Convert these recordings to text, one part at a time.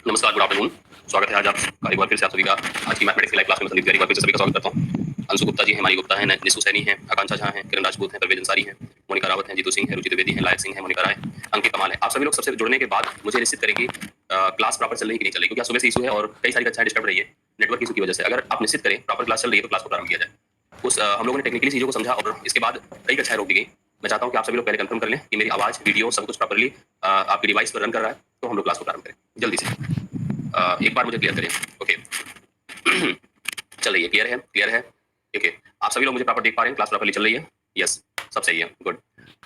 नमस्कार, good afternoon. स्वागत है आज आपका एक बार फिर से आप सभी का आज की मैथमेटिक्स की लाइव क्लास में संदीप तिवारी एक बार फिर से सभी का स्वागत करता हूँ। अंशु गुप्ता जी हैं, मानी गुप्ता हैं, निशु सैनी हैं, आकांक्षा झा हैं, किरण राजपूत हैं, परवेज अंसारी हैं, मोनिका रावत हैं, जीतू सिंह है, रुचि द्विवेदी हैं, लायक सिंह है, मोनिका राय, अंकित कमाल है। आप सभी लोग सबसे जुड़ने के बाद मुझे निश्चित करें कि क्लास प्रॉपर चल रही है कि नहीं चल रही, क्योंकि आज सुबह से इशू है और कई सारी कक्षाएं डिस्टर्ब रही है नेटवर्क इशू की वजह से। अगर आप निश्चित करें प्रॉपर क्लास चल रही है तो क्लास को प्रारंभ किया जाए। हम लोगों ने टेक्निकली चीजों को समझा और इसके बाद कई कक्षाएं रोक दी गई। मैं चाहता हूं कि आप सभी लोग पहले कंफर्म कर लें कि मेरी आवाज, वीडियो सब कुछ प्रॉपर्ली आपकी डिवाइस पर रन कर रहा है, तो हम लोग क्लास को प्रारंभ करें जल्दी से। एक बार मुझे क्लियर करें। ओके चल रही है, क्लियर है, क्लियर है। ओके, आप सभी लोग मुझे प्रॉपर देख पा रहे हैं, क्लास प्रॉपर्ली चल रही है? यस, सब सही है, गुड।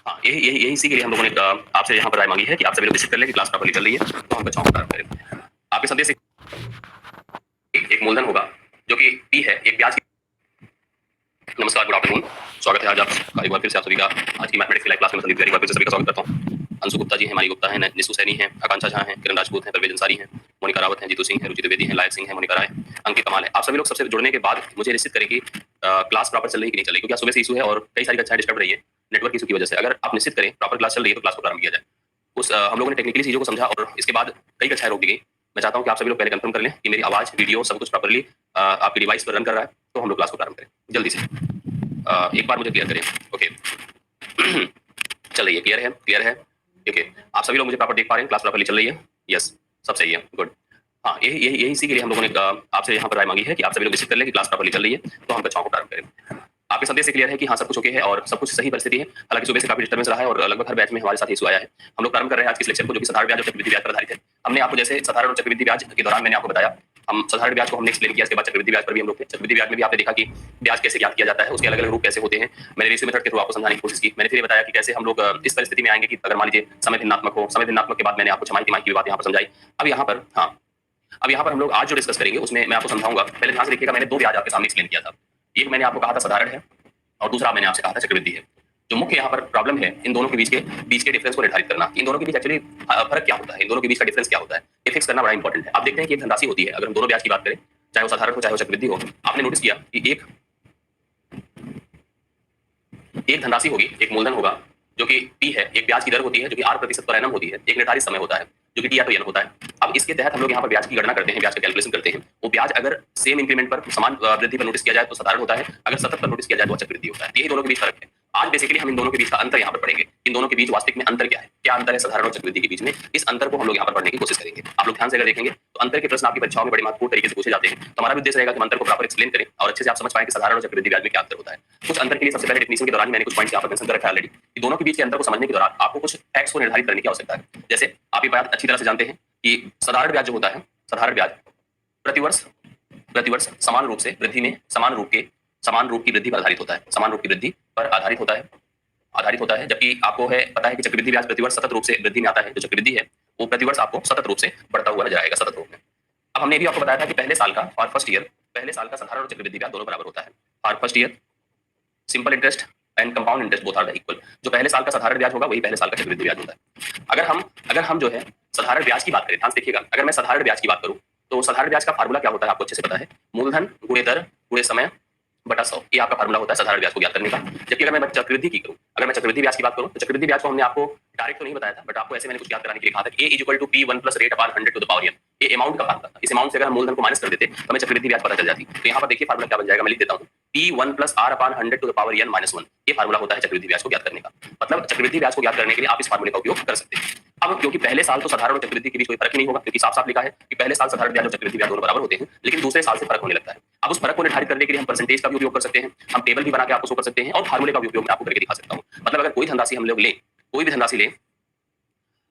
हाँ, यही इसी के लिए हम लोगों ने आपसे यहाँ पर राय मांगी है कि आप सभी लोग डिसाइड कर लें कि क्लास प्रॉपर्ली चल रही है, तो हम कक्षाओं को प्रारंभ करें। आपके संदेश एक मूलधन होगा जो कि टी है, एक ब्याज। नमस्कार, गुड आफ्टरनून। स्वागत है आज आपका एक बार फिर से आप सभी का आज की मैथमेटिक्स की लाइव क्लास में संदीप तिवारी एक बार फिर से सभी का स्वागत करता हूँ। अंशु गुप्ता जी हैं, मानी गुप्ता हैं, निशु सैनी हैं, आकांक्षा झा हैं, किरण राजपूत हैं, परवेज अंसारी हैं, मोनिका रावत हैं, जीतू सिंह है, रुचि द्विवेदी हैं, लायक सिंह है, मोनिका राय, अंकित कमाल है। आप सभी लोग सबसे जुड़ने के बाद मुझे निश्चित करें कि क्लास प्रॉपर चल रही है कि नहीं चल रही, क्योंकि आज सुबह से इशू है और कई सारी कक्षाएं डिस्टर्ब रही है नेटवर्क इशू की वजह से। अगर आप निश्चित करें प्रॉपर क्लास चल रही है तो क्लास को प्रारंभ किया जाए। हम लोगों ने टेक्निकली चीजों को समझा और इसके बाद कई कक्षाएं रोक दी गई। मैं चाहता हूं कि आप सभी लोग पहले कंफर्म कर लें कि मेरी आवाज, वीडियो सब कुछ प्रॉपर्ली आपकी डिवाइस पर रन कर रहा है, तो हम लोग क्लास को प्रारंभ करें जल्दी से। एक बार मुझे क्लियर करें। ओके चल रही है, क्लियर है, क्लियर है। ओके, आप सभी लोग मुझे प्रॉपर देख पा रहे हैं, क्लास प्रॉपर्ली चल रही है? यस, सब सही है, गुड। हाँ, यही इसी के लिए हम लोगों ने आपसे यहाँ पर राय मांगी है कि आप सभी लोग डिसाइड कर लें कि क्लास प्रॉपर्ली चल रही है, तो हम कक्षाओं को प्रारंभ करें। आपके संदेश से क्लियर है कि हाँ सब कुछ ओके है और सब कुछ सही परिस्थिति है। हालांकि सुबह से काफी डिस्टर्बेंस रहा है और लगभग हर बैच में हमारे साथ इशू आया है। हम लोग प्रारंभ कर रहे हैं आज के लेक्चर को, जो कि साधारण ब्याज और चक्रवृद्धि ब्याज पर आधारित है। हमने आपको जैसे साधारण और चक्रवृद्धि ब्याज के दौरान मैंने आपको बताया, हम साधारण ब्याज को हमने एक्सप्लेन किया, इसके बाद चक्रवृद्धि ब्याज पर भी हम लोग थे। चक्रवृद्धि ब्याज में भी आपने देखा कि ब्याज कैसे ज्ञात किया जाता है, उसके अलग अलग रूप कैसे होते हैं। मैंने रेशियो मेथड के थ्रू आपको समझाने की कोशिश की। मैंने फिर बताया कि कैसे हम लोग इस परिस्थिति में आएंगे कि अगर मान लीजिए समय भिन्नात्मक हो। समय भिन्नात्मक के बाद मैंने आपको छमाही तिमाही की बात यहाँ पर समझाई। अब यहाँ पर अब यहाँ पर हम लोग आज जो डिस्कस करेंगे उसमें मैं आपको समझाऊंगा। पहले ध्यान से देखिएगा, मैंने दो ब्याज आपके सामने एक्सप्लेन किया था। एक मैंने आपको कहा था साधारण है और दूसरा मैंने आपसे कहा था चक्रवृद्धि है। जो मुख्य यहाँ पर प्रॉब्लम है इन दोनों के बीच के डिफरेंस को निर्धारित करना। इन दोनों के बीच एक्चुअली फर्क क्या होता है, इन दोनों के बीच का डिफरेंस क्या होता है, ये फिक्स करना बड़ा इंपॉर्टेंट है। आप देखते हैं कि एक धनराशि होती है, अगर हम दोनों ब्याज की बात करें, चाहे वो साधारण हो चाहे वो चक्रवृद्धि हो, आपने नोटिस किया कि एक धनराशि होगी, एक मूलधन होगा जो कि टी है, एक ब्याज की दर होती है जो कि 8% पर एनम होती है, एक निर्धारित समय होता है जो कि टी या तो एन होता है। अब इसके तहत हम लोग यहाँ पर ब्याज की गणना करते हैं, ब्याज का कैलकुलेशन करते हैं। वो ब्याज अगर सेम इंक्रीमेंट पर समान वृद्धि पर नोटिस किया जाए तो साधारण होता है, अगर सतत पर नोटिस किया जाए तो चक्रवृद्धि होता है। यही दोनों के बीच फर्क है। आज बेसिकली हम इन दोनों के बीच का अंतर यहाँ पर पढ़ेंगे। इन दोनों के बीच वास्तविक में अंतर क्या है, क्या अंतर है साधारण और चक्रवृद्धि के बीच में, इस अंतर को हम लोग यहाँ पर पढ़ने की कोशिश करेंगे। आप लोग ध्यान से अगर देखेंगे तो अंतर के प्रश्न आपकी परीक्षाओं में बड़े महत्वपूर्ण तरीके से पूछे जाते हैं। तो हमारा उद्देश्य रहेगा कि अंतर को प्रॉपर एक्सप्लेन करें और अच्छे से आप समझ पाएं कि साधारण और चक्रवृद्धि ब्याज में क्या अंतर होता है। कुछ अंतर के लिए सबसे पहले डेफिनेशन के दौरान मैंने कुछ पॉइंट्स यहाँ पर मेंशन कर रखा है ऑलरेडी कि दोनों के बीच के अंतर को समझने के दौरान आपको कुछ फैक्ट्स को निर्धारित करने की आवश्यकता है। जैसे आप ये बात अच्छी तरह से जानते हैं कि साधारण ब्याज जो होता है, साधारण ब्याज प्रतिवर्ष समान रूप से वृद्धि में समान रूप की वृद्धि पर आधारित होता है, समान रूप की वृद्धि पर आधारित होता है। जबकि आपको है पता है कि चक्रवृद्धि ब्याज प्रतिवर्ष सतत रूप से वृद्धि में आता है। जो चक्रवृद्धि है वो प्रतिवर्ष आपको सतत रूप से बढ़ता हुआ नजर आएगा, सतत रूप में। अब हमने भी आपको बताया था कि पहले साल का और फर्स्ट ईयर, पहले साल का साधारण और चक्रवृद्धि ब्याज दोनों बराबर होता है। और first year simple interest and compound interest both are equal. जो पहले साल का साधारण ब्याज होगा वही पहले साल का चक्रवृद्धि ब्याज होता है। अगर हम जो है साधारण ब्याज की बात करें, ध्यान से देखिएगा, अगर मैं साधारण ब्याज की बात करूं तो साधारण ब्याज का फार्मूला क्या होता है आपको अच्छे से पता है, मूलधन गुणे दर गुणे समय बटा 100। ये आपका फार्मूला होता है साधारण ब्याज को ज्ञात करने का। जबकि अगर मैं चक्रवृद्धि की करूं, अगर मैं चक्रवृद्धि ब्याज की बात करूं तो चक्रवृद्धि ब्याज को हमने आपको डायरेक्ट तो नहीं बताया था, बट आपको ऐसे मैंने कुछ ज्ञात कराने के लिए कहा था कि a equal to p1 plus rate upon 100 to the power n। ये अमाउंट का फार्मूला था। इस अमाउंट से अगर हम मूलधन को माइनस कर देते तो हमें चक्रवृद्धि ब्याज पता चल जाती। तो यहाँ पर देखिए फार्मूला क्या बन जाएगा, मैं लिख देता हूँ, p1 plus r upon 100 to the power n minus 1। ये फार्मूला होता है चक्रवृद्धि ब्याज को ज्ञात करने का। मतलब चक्रवृद्धि ब्याज को ज्ञात करने के लिए आप इस फार्मूले का उपयोग कर सकते हैं। अब क्योंकि पहले साल तो साधारण और चक्रवृद्धि के बीच कोई फर्क ही नहीं होगा, क्योंकि साफ साफ लिखा है कि पहले साल साधारण ब्याज और चक्रवृद्धि ब्याज दोनों बराबर होते हैं, लेकिन दूसरे साल से फर्क होने लगता है। अब उस फर्क को निर्धारित करने के लिए हम परसेंटेज का भी उपयोग कर सकते हैं, हम टेबल भी बना के आपको शो कर सकते हैं और फार्मूले का भी उपयोग मैं आपको करके दिखा सकता हूँ। मतलब अगर कोई धनराशि हम लोग लें, कोई भी धनराशि लें,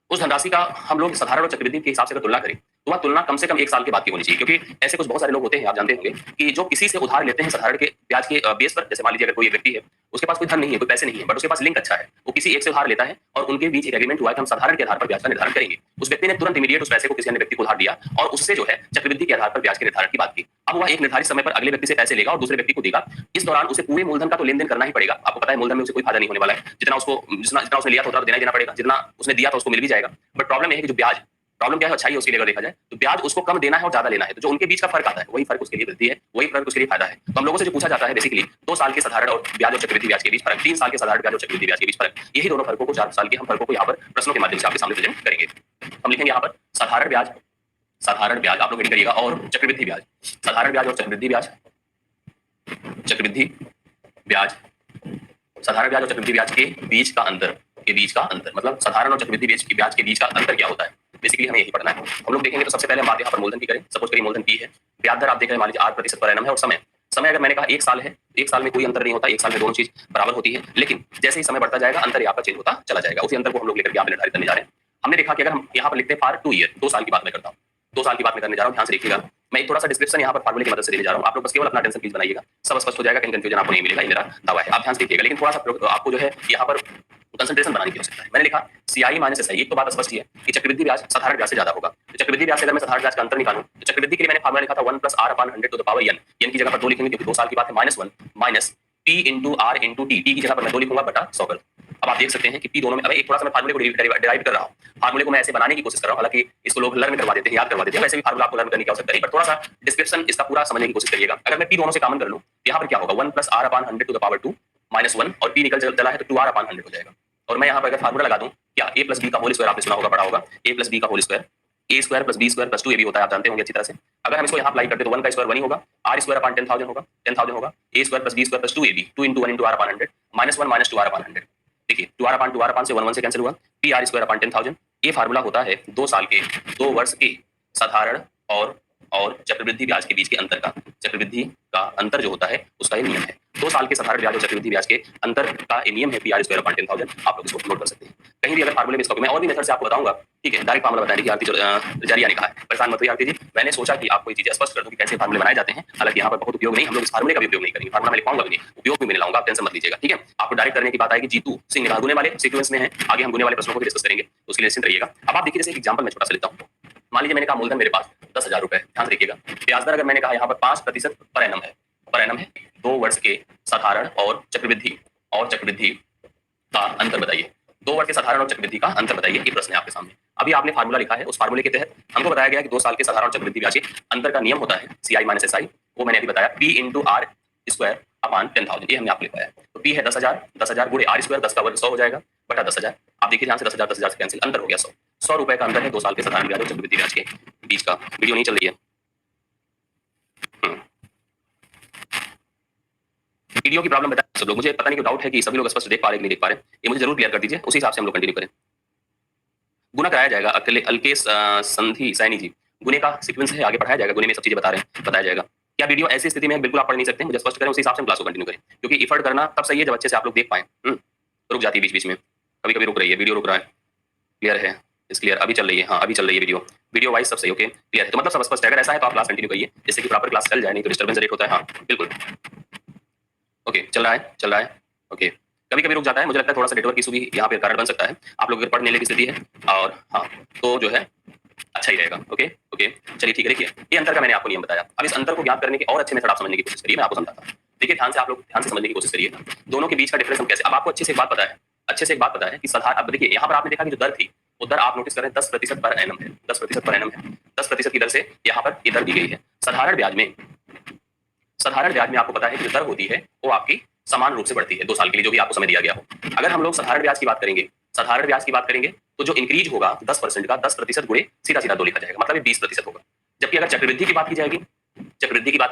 उस धनराशि का हम लोग साधारण और चक्रवृद्धि के हिसाब से अगर तुलना करें तो वह तुलना कम से कम एक साल के बाद की होनी चाहिए। क्योंकि ऐसे कुछ बहुत सारे लोग होते हैं, आप जानते होंगे, कि जो किसी से उधार लेते हैं साधारण के ब्याज के बेस पर। जैसे मान लीजिए अगर कोई व्यक्ति है, उसके पास कोई धन नहीं है, कोई पैसे नहीं है, बट उसके पास लिंक अच्छा है, वो किसी एक से उधार लेता है और उनके बीच एक एग्रीमेंट हुआ है कि हम साधारण के आधार पर ब्याज का निर्धारण करेंगे। उस व्यक्ति ने तुरंत इमीडिएट उस पैसे को किसी अन्य व्यक्ति को उधार दिया और उससे जो है चक्रवृद्धि के आधार पर ब्याज के निर्धारण की बात की। अब वह एक निर्धारित समय पर अगले व्यक्ति से पैसे लेगा और दूसरे व्यक्ति को देगा। इस दौरान उसे पूरे मूलधन का तो लेन देन करना ही पड़ेगा। आपको पता है मूलधन में उसे कोई फायदा नहीं होने वाला है। जितना उसने लिया था उतना देना ही देना पड़ेगा, जितना उसने दिया था उसको मिल भी जाएगा। बट प्रॉब्लम यह है कि जो ब्याज, प्रॉब्लम क्या है, अच्छाई है उसके लिए अगर देखा जाए तो ब्याज उसको कम देना है और ज्यादा लेना है। तो जो उनके बीच का फर्क आता है वही फर्क उसके लिए वृद्धि है, वही फर्क उसके लिए फायदा है। तो हम लोगों से जो पूछा जाता है बेसिकली 2 साल के साधारण और ब्याज और चक्रवृद्धि ब्याज के बीच फर्क, 3 साल के साधारण ब्याज और चक्रवृद्धि ब्याज के बीच फर्क, यही दोनों फर्कों को 4 साल के हम फर्कों को यहाँ पर प्रश्नों के माध्यम से आपके सामने प्रेजेंट करेंगे। हम लिखेंगे यहाँ पर साधारण ब्याज, साधारण ब्याज आप लोग हेडिंग करिएगा, और चक्रवृद्धि ब्याज। साधारण ब्याज और चक्रवृद्धि ब्याज, चक्रवृद्धि ब्याज, साधारण ब्याज और चक्रवृद्धि ब्याज के बीच का अंतर, के बीच का अंतर मतलब साधारण और चक्रवृद्धि ब्याज के बीच का अंतर क्या होता है, बेसिकली हमें यही पढ़ना है। हम लोग देखेंगे तो सबसे पहले हम बात यहाँ पर मूलधन की करें। सपोज करिए मूलधन पी है, ब्याज दर आप देख रहे हैं मान लीजिए 8% पर एनम है, और समय समय अगर मैंने कहा 1 साल है, 1 साल में कोई अंतर नहीं होता, 1 साल में दोनों चीज बराबर होती है, लेकिन जैसे ही समय बढ़ता जाएगा अंतर यहाँ पर चेंज होता चला जाएगा। उसी अंतर को हम लोग लेकर यहाँ पर निर्धारित करने जा रहे हैं। हमने देखा कि अगर हम यहाँ पर लिखते हैं फॉर 2 ईयर, 2 साल की बात मैं करता हूँ, 2 साल की बात मैं करने जा रहा हूँ, ध्यान से देखिएगा। मैं थोड़ा सा डिस्क्रिप्शन यहाँ पर फार्मूले की मदद से देने जा रहा हूँ, आप लोग बस केवल अपना टेंशन प्लीज बनाइएगा, सब स्पष्ट हो जाएगा, कहीं कंफ्यूजन आपको नहीं मिलेगा, ये मेरा दावा है। आप ध्यान से देखिएगा, लेकिन थोड़ा सा आपको जो है यहाँ पर कंसंट्रेशन बनाने की आवश्यकता है। मैंने लिखा CI माइनस SI, एक तो बात स्पष्ट है कि चक्रवृद्धि ब्याज साधारण ब्याज से ज्यादा होगा। तो चक्रवृद्धि ब्याज से अगर मैं साधारण ब्याज का अंतर निकालूं, तो चक्रवृद्धि के लिए मैंने फार्मूला लिखा था 1 + r/100 to the power n, n की जगह पर 2 लिखेंगे क्योंकि 2 साल की बात है, -1 minus p × r × t, t की जगह पर मैं 2 लिखूंगा बटा 100 कर। अब आप देख सकते हैं कि p दोनों में, अब एक थोड़ा सा मैं फार्मूले को डिराइव कर रहा हूं, फार्मूले को मैं ऐसे बनाने की कोशिश कर रहा हूं, हालांकि इसको लोग लर्न करवा देते हैं, याद करवा देते हैं, वैसे भी फार्मूला आपको लर्न करने की आवश्यकता नहीं, पर थोड़ा सा डिस्क्रिप्शन इसका पूरा समझने की कोशिश करिएगा। अगर मैं p दोनों से कॉमन कर लूं, यहाँ पर क्या होगा, 1 + r/100 टू द पावर 2 -1, और p निकल चला है तो 2r/100 हो जाएगा। और मैं यहाँ पर अगर फार्मूला लगा दूं, क्या a + b का होल स्क्वायर आपने सुना होगा, पढ़ा होगा, a + b का whole square, a² + b² + 2ab होता है, आप जानते होंगे अच्छी तरह से। अगर हम इसको यहाँ अप्लाई करते तो 1 का स्क्वायर 1 ही होगा, r² / 10,000 होगा, 10,000 होगा, a² + b² + 2ab, 2 × 1 × r/100, -1 - 2r/100। देखिए 2r/2r से 1 से कैंसिल हुआ, p r² / 10,000। ये फार्मूला होता है 2 साल के, 2 वर्ष के साधारण और चक्रवृद्धि ब्याज के बीच के अंतर का, चक्रवृद्धि का अंतर जो होता है उसका ये नियम है। 2 साल के साधारण ब्याज और चक्रवृद्धि ब्याज के अंतर का ये नियम है p r² / 10,000। आप लोग इसको नोट कर सकते हैं। कहीं भी अगर फार्मूले में इसका, मैं और भी मेथड से आपको बताऊंगा, ठीक है, डायरेक्ट फार्मूला बताने की आरती जरिया ने कहा है, परेशान मत होइए आरती जी, मैंने सोचा कि आपको ये चीजें स्पष्ट कर दूं कि कैसे फार्मूले बनाए जाते हैं। हालांकि यहाँ पर बहुत उपयोग नहीं, हम लोग इस फार्मूले का भी उपयोग नहीं करेंगे, फार्मूला मैं लिखवाऊंगा भी नहीं, उपयोग भी मैं लाऊंगा, आप टेंशन मत लीजिएगा, ठीक है। आपको डायरेक्ट करने की बात आएगी, जीतू सिंह निगाह गुने वाले सीक्वेंस में है, आगे हम गुने वाले प्रश्नों को भी डिस्कस करेंगे, उसके लिए निश्चिंत रहिएगा। अब आप देखिए, जैसे एग्जांपल मैं छोटा सा लेता हूँ, मान लीजिए मैंने कहा मूलधन मेरे पास 10,000 रुपए, ध्यान से देखिएगा, ब्याज दर अगर मैंने कहा यहाँ पर 5% पर एनम है, पर एनम है, 2 वर्ष के साधारण और चक्रवृद्धि का अंतर बताइए, 2 वर्ष के साधारण और चक्रवृद्धि का अंतर बताइए, ये प्रश्न है आपके सामने। अभी आपने फार्मूला लिखा है, उस फार्मूले के तहत हमको बताया गया कि 2 साल के साधारण और चक्रवृद्धि ब्याज के अंतर का नियम होता है CI - SI, वो मैंने अभी बताया, p × r² / 10,000, ये हमने आपको लिखा है। तो p है 10,000, 10,000 गुणे r², 10 का वर्ग 100 हो जाएगा, बटा 10,000। आप देखिए ध्यान से, 10,000 से कैंसिल, अंतर हो गया 100 रुपए का अंतर है 2 साल के साधारण ब्याज और चक्रवृद्धि ब्याज के बीच का। वीडियो नहीं चल रही है, वीडियो की प्रॉब्लम बताएं सब लोग, मुझे पता नहीं क्यों डाउट है कि सभी लोग स्पष्ट देख पा रहे कि नहीं देख पा रहे, ये मुझे जरूर क्लियर कर दीजिए, उसी हिसाब से हम लोग कंटिन्यू करें। गुना कराया जाएगा, अल्केश संधि सैनी जी, गुने का सीक्वेंस है, आगे पढ़ाया जाएगा, गुने में सब चीजें बताया जाएगा। क्या वीडियो ऐसी स्थिति में बिल्कुल आप पढ़ नहीं सकते, मुझे स्पष्ट करें, उसी हिसाब से हम क्लास को कंटिन्यू करें, क्योंकि इफर्ट करना तब सही है जब अच्छे से आप लोग देख पाएं। रुक जाती है बीच बीच में, कभी कभी रुक रही है, वीडियो रुक रहा है, क्लियर है, इस क्लियर, अभी चल रही है, हाँ अभी चल रही है वीडियो वाइज सब सही, ओके क्लियर है, तो मतलब सब स्पष्ट है। अगर ऐसा है तो आप क्लास कंटिन्यू करिए, जिससे कि प्रॉपर क्लास चल जाए, नहीं तो डिस्टर्बेंस रेट होता है। हाँ बिल्कुल ओके, चल रहा है ओके, कभी कभी रुक जाता है, मुझे लगता है थोड़ा सा नेटवर्क इशू भी यहाँ पे कारण बन सकता है, आप लोग अगर पढ़ने की स्थिति है और हाँ तो जो है अच्छा ही रहेगा। ओके चलिए ठीक है, देखिए ये अंतर का मैंने आपको नियम बताया। अब इस अंतर को ज्ञात करने के और अच्छे मेथड आप समझने की कोशिश करिए, मैं आपको समझाता हूँ। देखिए ध्यान से, आप लोग ध्यान से समझने की कोशिश करिए, दोनों के बीच का डिफरेंस हम कैसे, अब आपको अच्छे से एक बात पता है कि साधारण, अब देखिए यहाँ पर आपने देखा कि जो दर थी वो दर आप नोटिस करें 10% पर एनम है, 10% पर एनम है, 10% की दर से यहाँ पर ये दर दी गई है। साधारण ब्याज में आपको पता है कि जो दर होती है वो आपकी समान रूप से बढ़ती है 2 साल के लिए, जो भी आपको समय दिया गया हो। अगर हम लोग साधारण ब्याज की बात करेंगे तो जो इंक्रीज होगा 10% का, 10% गुणे सीधा 2 लिखा जाएगा, मतलब 20% होगा। जबकि अगर चक्रवृद्धि की बात की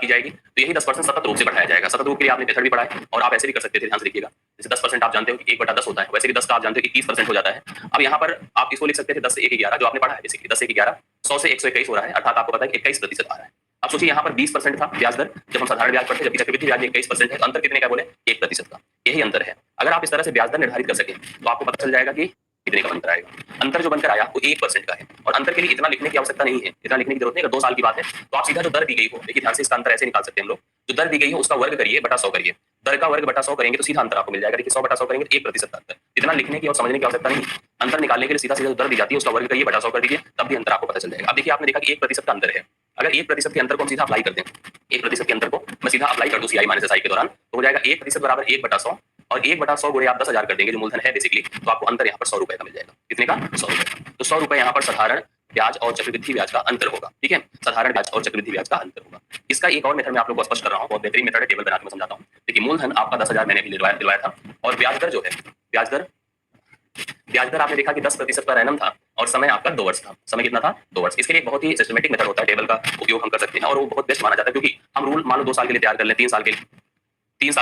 जाएगी तो यही 10% सतत रूप से बढ़ाया जाएगा। सतत रूप के लिए आपने मेथड भी पढ़ा है, और आप ऐसे भी कर सकते थे, ध्यान से देखिएगा, जैसे 10% आप जानते हो कि 1/10 होता है, वैसे भी 10 का आप जानते हो कि 30% हो जाता है। अब यहाँ पर आप इसको लिख सकते थे 10 से 1 11, जो आपने पढ़ा है बेसिकली, 10 से 1 11, 100 से 121 हो रहा है, अर्थात आपको पता है कि 21% आ रहा है। अब सोचिए यहाँ पर 20% था ब्याज दर जब हम साधारण ब्याज पढ़ते, जबकि चक्रवृद्धि ब्याज में 21% है, तो अंतर कितने का बोले, 1% का, यही अंतर है। अगर आप इस तरह से ब्याज दर निर्धारित कर सकें तो आपको पता चल जाएगा कि कितने का बनकर आएगा। अंतर जो बनकर आया वो 1% का है, और अंतर के लिए इतना लिखने की आवश्यकता नहीं है, इतना लिखने की जरूरत नहीं। अगर 2 साल की बात है तो आप सीधा जो दर दी गई हो, देखिए ध्यान से, इसका अंतर ऐसे निकाल सकते हैं हम लोग, जो दर दी गई हो उसका वर्ग करिए बटा 100 करिए, दर का वर्ग बटा 100 करेंगे तो सीधा अंतर आपको मिल जाएगा। देखिए 100/100 करेंगे तो 1% अंतर, इतना लिखने की और समझने की आवश्यकता नहीं। अंतर निकालने के लिए सीधा जो दर दी जाती है उसका वर्ग करिए बटा 100 कर दीजिए, तब भी अंतर आपको पता चल जाएगा। अब देखिए आपने देखा कि 1% का अंतर है, अगर 1% के अंतर को हम सीधा अप्लाई कर दें, 1% के अंतर को मैं सीधा अप्लाई कर दूं CI - SI के दौरान, तो हो जाएगा 1% बराबर 1/100, और 1/100 गुणे आप 10,000 कर देंगे जो मूलधन है बेसिकली, तो आपको अंतर यहाँ पर 100 रुपए का मिल जाएगा। कितने का, 100 रुपए का। तो 100 रुपए यहाँ पर साधारण ब्याज और चक्रवृद्धि ब्याज का अंतर होगा, ठीक है, साधारण ब्याज और चक्रवृद्धि ब्याज का अंतर होगा। इसका एक और मेथड मैं आप लोगों को स्पष्ट कर रहा हूँ, बहुत बेहतरीन मेथड है, टेबल बना के मैं समझाता हूँ। देखिए मूलधन आपका 10,000 मैंने भी दिलवाया था, और ब्याज दर जो है, ब्याज दर आपने देखा कि 10% पर एनम था, और समय आपका 2 वर्ष था। समय कितना था? 2 वर्ष। इसके लिए एक बहुत ही सिस्टमैटिक मेथड होता है, टेबल का उपयोग हम कर सकते हैं और वो बहुत बेस्ट माना जाता है, क्योंकि हम रूल मान लो 2 साल के लिए तैयार कर लें, 3 साल के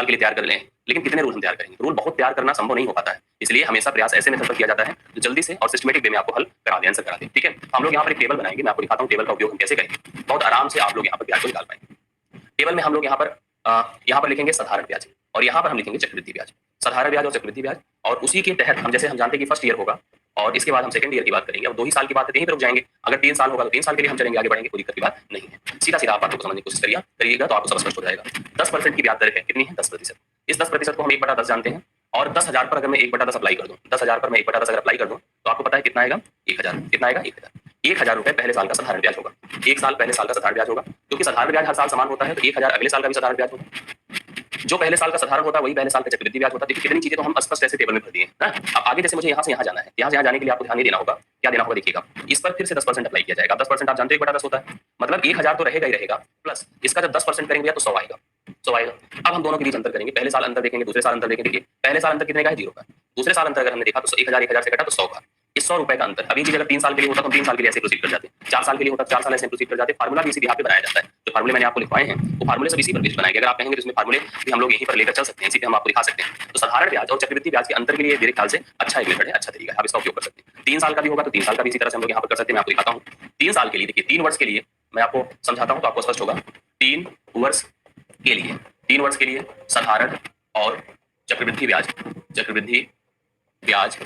लिए तैयार कर लें, लेकिन कितने रूल हम तैयार करेंगे? रूल बहुत तैयार करना संभव नहीं हो पाता है। इसलिए हमेशा प्रयास ऐसे मेथड पर किया जाता है जो जल्दी से और सिस्टमैटिक वे में आपको हल करा दे, आंसर करा दे। ठीक है, हम लोग यहाँ पर एक टेबल बनाएंगे, मैं आपको दिखाता हूँ टेबल का उपयोग हम कैसे करेंगे। बहुत आराम से आप लोग यहाँ पर ब्याज को निकाल पाएंगे। टेबल में हम लोग यहाँ पर लिखेंगे साधारण ब्याज और यहाँ पर हम लिखेंगे चक्रवृद्धि ब्याज, साधारण ब्याज और चक्रवृद्धि ब्याज। और उसी के तहत हम जानते हैं कि फर्स्ट ईयर होगा और इसके बाद हम सेकंड ईयर की बात करेंगे। अब 2 ही साल की बात है, यहीं पे रुक जाएंगे। अगर 3 साल होगा तो 3 साल के लिए हम चलेंगे, आगे बढ़ेंगे, कोई दिक्कत की बात नहीं है। सीधा सीधा आप बातों को समझने की कोशिश करिएगा तो आपको सब स्पष्ट हो जाएगा। 10% की ब्याज दर है, कितनी है? 10%। इस 10% को हम 1/10 जानते हैं और 10,000 पर अगर मैं 1/10 अप्लाई कर दूं, 10,000 पर मैं 1/10 अगर अप्लाई कर दूं तो आपको पता है कितना आएगा? 1,000। कितना आएगा? 1,000। 1,000 रुपए पहले साल का साधारण ब्याज होगा। 1 साल पहले साल का साधारण ब्याज होगा, क्योंकि साधारण ब्याज हर साल समान होता है, तो 1,000 अगले साल का भी साधारण ब्याज होगा। जो पहले साल का साधारण होता है वही पहले साल का चक्रवृद्धि ब्याज होता है। देखिए कितनी चीजें तो हम स्पष्ट ऐसे टेबल में भर दिए हैं। अब आगे जैसे मुझे यहाँ से यहाँ जाना है, यहाँ से यहाँ जाने के लिए आपको ध्यान नहीं देना होगा। क्या देना होगा? देखिएगा, इस पर फिर से 10% अप्लाई किया जाएगा। 10% आप जानते हो 1/10 होता है, मतलब 1,000 तो रहेगा ही रहेगा, प्लस इसका जब 10% करेंगे तो 100 आएगा। 100 आएगा। अब हम दोनों के बीच अंतर करेंगे, पहले साल अंतर देखेंगे, दूसरे साल अंतर देखेंगे। देखिए पहले साल अंतर कितने का है? 0 का। दूसरे साल अंतर अगर हमने देखा तो 1,000 से कटा तो 100 का। इस 100 रुपए का अंतर, अभी चीज अगर 3 साल के लिए होता तो हम 3 साल के लिए ऐसे प्रोसीड कर जाते, 4 साल के लिए होता 4 साल ऐसे प्रोसीड कर जाते। फार्मूला भी इसी बिहार पे बनाया जाता है। जो फार्मूले मैंने आपको लिखवाए हैं वो फार्मूले सब इसी पर बेस्ड बनाएंगे। अगर आप कहेंगे तो इसमें फार्मूले भी हम लोग यहीं पर लेकर चल सकते हैं, इसी पे हम आपको दिखा सकते हैं। तो साधारण ब्याज और चक्रवृद्धि ब्याज के अंतर के लिए मेरे ख्याल से अच्छा एक मेथड है, अच्छा तरीका है, आप इसका उपयोग कर सकते हैं। 3 साल का भी होगा तो 3 साल का भी इसी तरह से हम लोग यहाँ पर कर सकते हैं। मैं आपको दिखाता हूँ 3 साल के लिए। देखिए 3 वर्ष के लिए मैं आपको समझाता हूँ तो आपको स्पष्ट होगा। 3 वर्ष के लिए, 3 वर्ष के लिए साधारण और चक्रवृद्धि ब्याज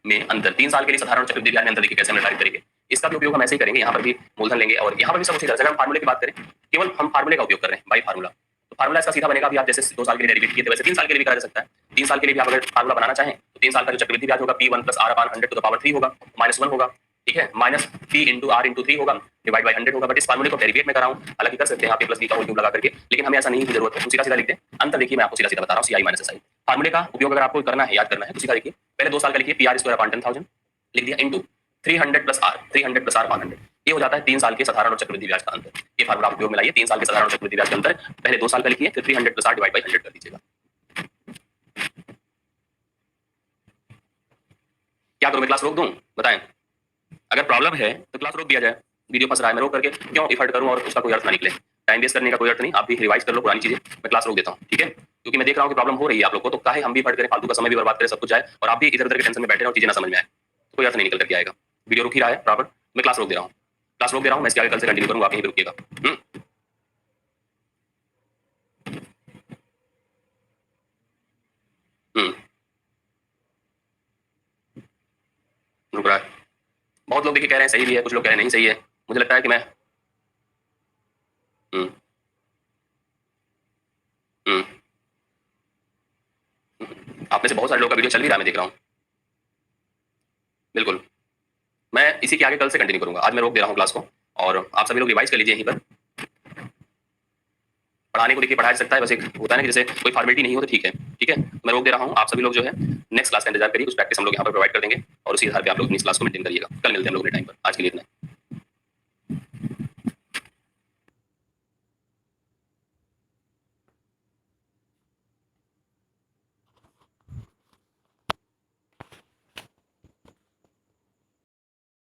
में अंतर। 3 साल के लिए साधारण चक्रवृद्धि ब्याज में अंतर देखिए कैसे हम निर्धारित करेंगे। इसका भी उपयोग हम ऐसे ही करेंगे, यहाँ पर भी मूलधन लेंगे और यहाँ पर भी सब उसी तरह से। अगर हम फार्मूले की बात करें, केवल हम फार्मूले का उपयोग कर रहे हैं, बाई फार्मूला। तो फार्मूला इसका सीधा बनेगा, अभी आप जैसे 2 साल के लिए डेरिवेट किए थे वैसे 3 साल के लिए भी करा जा सकता है। 3 साल के लिए भी आप अगर फार्मूला बनाना चाहें तो 3 साल का जो चक्रवृद्धि ब्याज होगा P1 + R / 100 होगा, -1 होगा। ठीक है, माइनस P × R × 3 होगा, डिवाइड बाई 100 होगा। बट इस फार्मूले को डेरिवेट में कराऊं, हालांकि कर सकते हैं आप +B का होल क्यूब लगा करके, लेकिन हमें ऐसा नहीं की जरूरत है, हम सीधा सीधा लिख दें। अंतर देखिए मैं आपको सीधा सीधा बता रहा हूँ, CI - SI। फार्मूले का उपयोग अगर आपको करना है, याद करना है तो सीधा देखिए, पहले 2 साल का लिखिए PR² / 10,000 लिख दिया, इंटू 300 + R, 300 + R / 100। ये हो जाता है 3 साल के साधारण और चक्रवृद्धि ब्याज का अंतर। ये फार्मूला आप उपयोग में लाइए। 3 साल के साधारण और चक्रवृद्धि ब्याज का अंतर पहले 2 साल का लिखिए, फिर 300 + R डिवाइड बाई 100 कर दीजिएगा। क्या करूं, मैं क्लास रोक दूं? बताएं। अगर प्रॉब्लम है तो क्लास रोक दिया जाए। वीडियो फंस रहा है, मैं रोक करके क्यों एफर्ट करूं और उसका कोई अर्थ ना निकले। टाइम वेस्ट करने का कोई अर्थ नहीं। आप भी रिवाइज कर लो पुरानी चीजें, मैं क्लास रोक देता हूं, ठीक है? क्योंकि मैं देख रहा हूं कि प्रॉब्लम हो रही है आप लोग को, तो काहे हम भी एफर्ट करें, फालतू का समय भी बर्बाद करें, सब कुछ जाए और आप भी इधर उधर के टेंशन में बैठे रहो, चीजें ना समझ में आए, कोई अर्थ नहीं निकल करके आएगा। वीडियो रुक ही रहा है प्रॉपर, मैं क्लास रोक दे रहा हूँ, क्लास रोक दे रहा हूँ। मैं इसके आगे कल से कंटिन्यू करूंगा, आप यहीं पे रुकिएगा। रुक रहा है। बहुत लोग देखिए कह रहे हैं सही भी है, कुछ लोग कह रहे हैं नहीं सही है। मुझे लगता है कि मैं आप में से बहुत सारे लोग का वीडियो चल भी रहा है, मैं देख रहा हूँ। बिल्कुल, मैं इसी के आगे कल से कंटिन्यू करूंगा। आज मैं रोक दे रहा हूँ क्लास को और आप सभी लोग रिवाइज कर लीजिए यहीं पर। पढ़ाने को देखिए पढ़ाया जा सकता है, बस एक होता है ना कि जैसे कोई फॉर्मेलिटी नहीं हो तो ठीक है, ठीक है। मैं रोक दे रहा हूँ, आप सभी लोग जो है नेक्स्ट क्लास का इंतजार करिए, कुछ प्रैक्टिस हम लोग यहाँ पर प्रोवाइड कर देंगे और उसी आधार पे आप लोग अपनी क्लास को मेंटेन करिएगा। कल मिलते हैं हम लोग अपने टाइम पर। आज के लिए इतना।